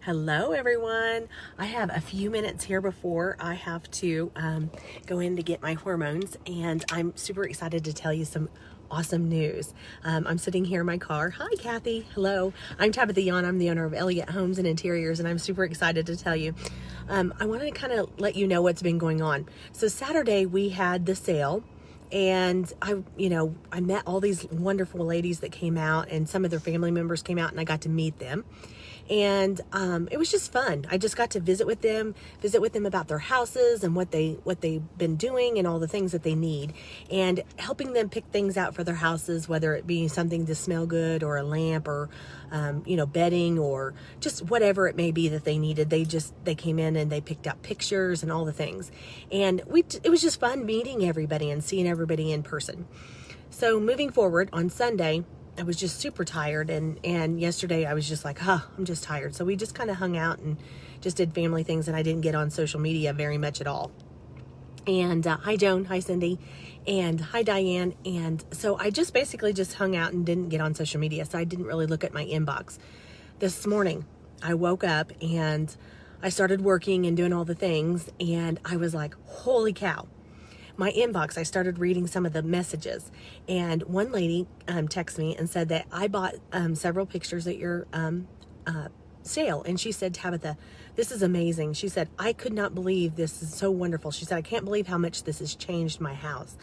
Hello everyone. I have a few minutes here before I have to go in to get my hormones, and I'm super excited to tell you some awesome news. I'm sitting here in my car. Hi Kathy. Hello. I'm Tabitha Yount. I'm the owner of Elliott Homes and Interiors, and I'm super excited to tell you. I wanted to kind of let you know what's been going on. So Saturday we had the sale, and I met all these wonderful ladies that came out, and some of their family members came out, and I got to meet them. And it was just fun. I just got to visit with them about their houses and what they've been doing and all the things that they need, and helping them pick things out for their houses, whether it be something to smell good or a lamp or bedding or just whatever it may be that they needed. They came in and they picked out pictures and all the things, and it was just fun meeting everybody and seeing everybody in person. So moving forward, on Sunday I was just super tired, and yesterday I was just like, I'm just tired. So we just kind of hung out and just did family things, and I didn't get on social media very much at all. And hi Joan, hi Cindy, and hi Diane. And so I just basically just hung out and didn't get on social media, so I didn't really look at my inbox. This morning I woke up and I started working and doing all the things, and I was like, holy cow. My inbox, I started reading some of the messages, and one lady texted me and said that I bought several pictures at your sale, and she said, Tabitha, this is amazing. She said, I could not believe this is so wonderful. She said, I can't believe how much this has changed my house.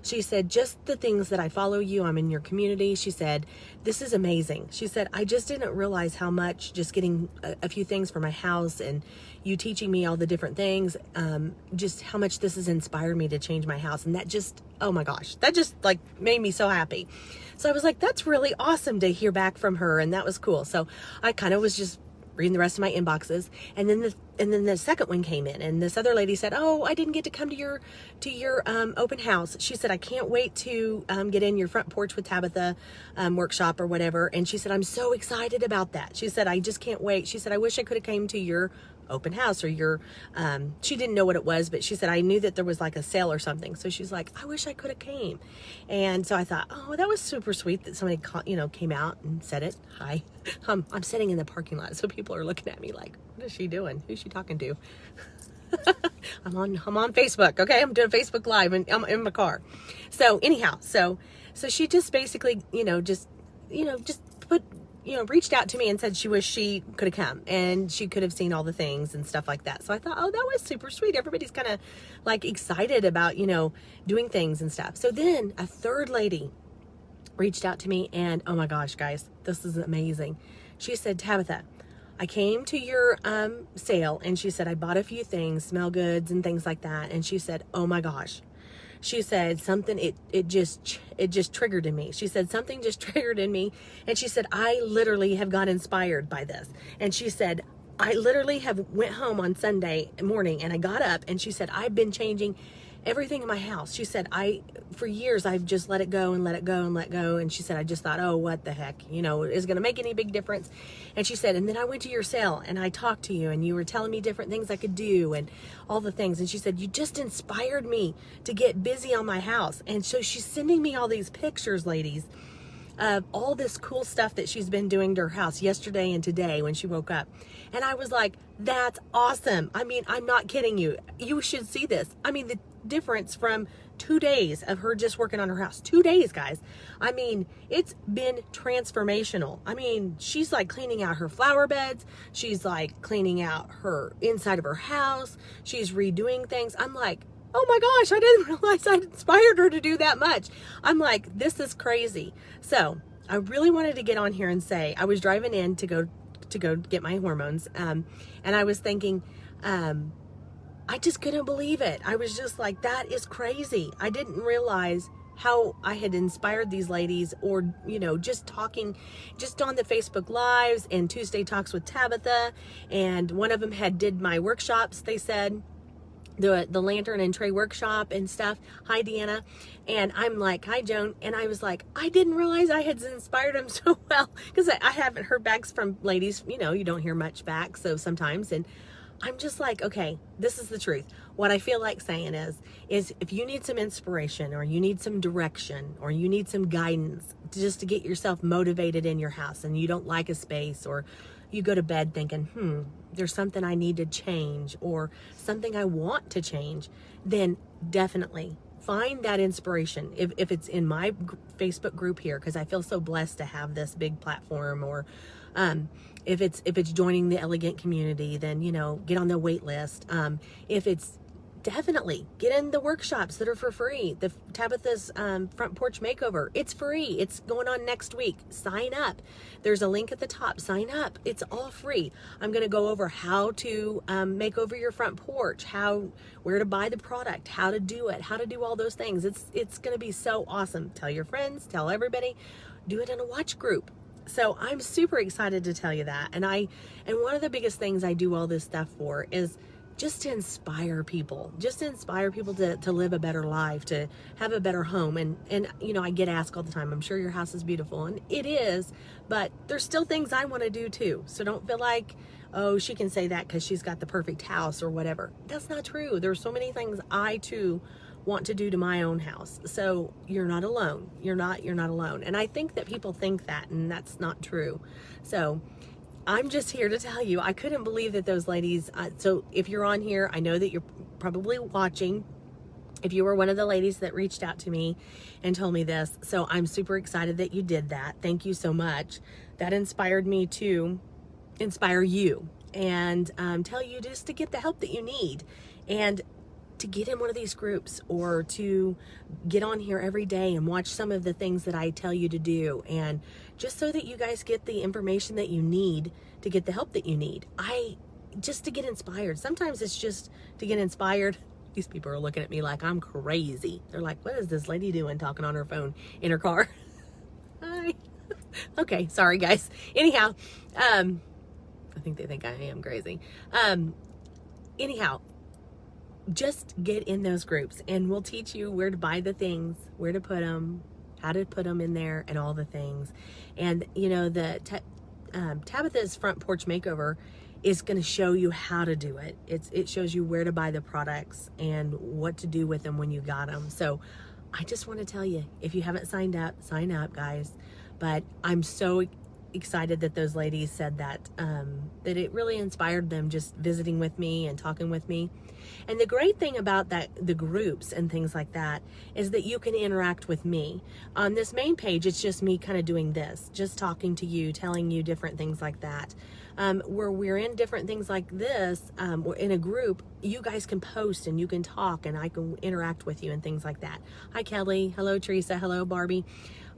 She said, just the things that I follow you, I'm in your community. She said, this is amazing. She said, I just didn't realize how much just getting a few things for my house and you teaching me all the different things, just how much this has inspired me to change my house. And that just, oh my gosh, that just like made me so happy. So I was like, that's really awesome to hear back from her. And that was cool. So I kind of was just reading the rest of my inboxes, and then the second one came in, and this other lady said, oh, I didn't get to come to your open house. She said, I can't wait to get in your front porch with Tabitha workshop or whatever. And she said, I'm so excited about that. She said, I just can't wait. She said, I wish I could have came to your open house or your she didn't know what it was, but she said, I knew that there was like a sale or something. So she's like, I wish I could have came. And so I thought, oh, that was super sweet that somebody came out and said it. Hi. I'm sitting in the parking lot, so people are looking at me like, what is she doing? Who's she talking to? I'm on Facebook. Okay, I'm doing Facebook Live, and I'm in my car. So anyhow, so she just basically reached out to me and said she wished she could have come and she could have seen all the things and stuff like that. So I thought, oh, that was super sweet. Everybody's kind of like excited about, doing things and stuff. So then a third lady reached out to me, and oh my gosh, guys, this is amazing. She said, Tabitha, I came to your sale, and she said, I bought a few things, smell goods and things like that. And she said, oh my gosh. She said something, it just triggered in me. She said something just triggered in me. And she said, I literally have got inspired by this. And she said, I literally have went home on Sunday morning, and I got up, and she said, I've been changing everything in my house. She said, for years, I've just let it go and let it go and let go. And she said, I just thought, oh, what the heck, is going to make any big difference. And she said, and then I went to your sale and I talked to you, and you were telling me different things I could do and all the things. And she said, you just inspired me to get busy on my house. And so she's sending me all these pictures, ladies, of all this cool stuff that she's been doing to her house yesterday and today when she woke up. And I was like, that's awesome. I mean, I'm not kidding you. You should see this. I mean, the difference from 2 days of her just working on her house. 2 days, guys. I mean, it's been transformational. I mean, she's like cleaning out her flower beds. She's like cleaning out her inside of her house. She's redoing things. I'm like, oh my gosh, I didn't realize I inspired her to do that much. I'm like, this is crazy. So I really wanted to get on here and say, I was driving in to go get my hormones. And I was thinking, I just couldn't believe it. I was just like, that is crazy. I didn't realize how I had inspired these ladies, or, just talking, just on the Facebook Lives and Tuesday Talks with Tabitha. And one of them did my workshops, they said, the lantern and tray workshop and stuff. Hi, Deanna. And I'm like, hi, Joan. And I was like, I didn't realize I had inspired them so well, because I haven't heard back from ladies. You don't hear much back. So sometimes, and I'm just like, okay, this is the truth. What I feel like saying is if you need some inspiration, or you need some direction, or you need some guidance just to get yourself motivated in your house, and you don't like a space, or you go to bed thinking, there's something I need to change or something I want to change, then definitely find that inspiration. If it's in my Facebook group here, because I feel so blessed to have this big platform, or if it's joining the elegant community, then, you know, get on the wait list. If it's definitely get in the workshops that are for free. The Tabitha's front porch makeover, it's free. It's going on next week. Sign up. There's a link at the top. Sign up. It's all free. I'm going to go over how to make over your front porch, where to buy the product, how to do it, how to do all those things. It's going to be so awesome. Tell your friends, tell everybody. Do it in a watch group. So I'm super excited to tell you that. And one of the biggest things I do all this stuff for is just to inspire people, to live a better life, to have a better home. And you know, I get asked all the time, I'm sure your house is beautiful, and it is, but there's still things I want to do too. So don't feel like, oh, she can say that because she's got the perfect house or whatever. That's not true. There's so many things I too want to do to my own house. So you're not alone. You're not alone. And I think that people think that, and that's not true. So I'm just here to tell you, I couldn't believe that those ladies, so if you're on here, I know that you're probably watching. If you were one of the ladies that reached out to me and told me this, so I'm super excited that you did that. Thank you so much. That inspired me to inspire you and tell you just to get the help that you need, and to get in one of these groups, or to get on here every day and watch some of the things that I tell you to do, and just so that you guys get the information that you need to get the help that you need. Just to get inspired. Sometimes it's just to get inspired. These people are looking at me like I'm crazy. They're like, what is this lady doing talking on her phone in her car? Hi. Okay, sorry guys. Anyhow, I think they think I am crazy. Anyhow, just get in those groups and we'll teach you where to buy the things, where to put them, how to put them in there, and all the things. And you know, the Tabitha's front porch makeover is going to show you how to do it. It shows you where to buy the products and what to do with them when you got them. So I just want to tell you, if you haven't signed up, sign up, guys. But I'm so excited that those ladies said that it really inspired them just visiting with me and talking with me. And the great thing about the groups and things like that, is that you can interact with me. On this main page, it's just me kind of doing this, just talking to you, telling you different things like that. Where we're in different things like this, we're in a group, you guys can post and you can talk and I can interact with you and things like that. Hi Kelly, hello Teresa, hello Barbie,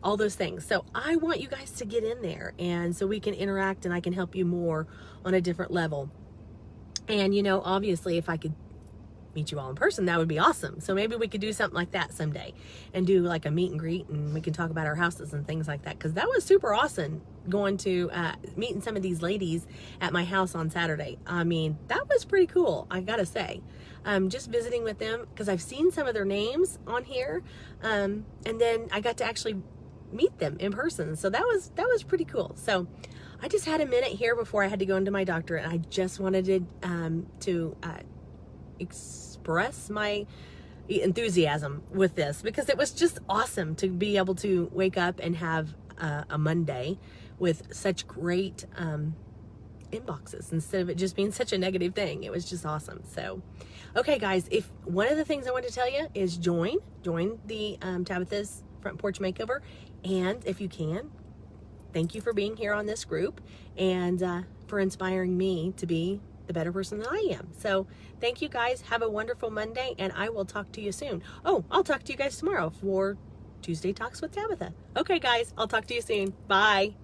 all those things. So I want you guys to get in there, and so we can interact and I can help you more on a different level. And you know, obviously if I could meet you all in person, that would be awesome. So maybe we could do something like that someday and do like a meet and greet, and we can talk about our houses and things like that, because that was super awesome going to meeting some of these ladies at my house on Saturday. I mean, that was pretty cool, I gotta say. Just visiting with them, because I've seen some of their names on here, and then I got to actually meet them in person, so that was pretty cool. So I just had a minute here before I had to go into my doctor, and I just wanted to express my enthusiasm with this, because it was just awesome to be able to wake up and have a Monday with such great inboxes instead of it just being such a negative thing. It was just awesome. So okay guys, if one of the things I want to tell you is join the Tabitha's front porch makeover, and if you can, thank you for being here on this group, and for inspiring me to be the better person that I am. So thank you guys. Have a wonderful Monday, and I will talk to you soon. Oh, I'll talk to you guys tomorrow for Tuesday Talks with Tabitha. Okay guys, I'll talk to you soon. Bye.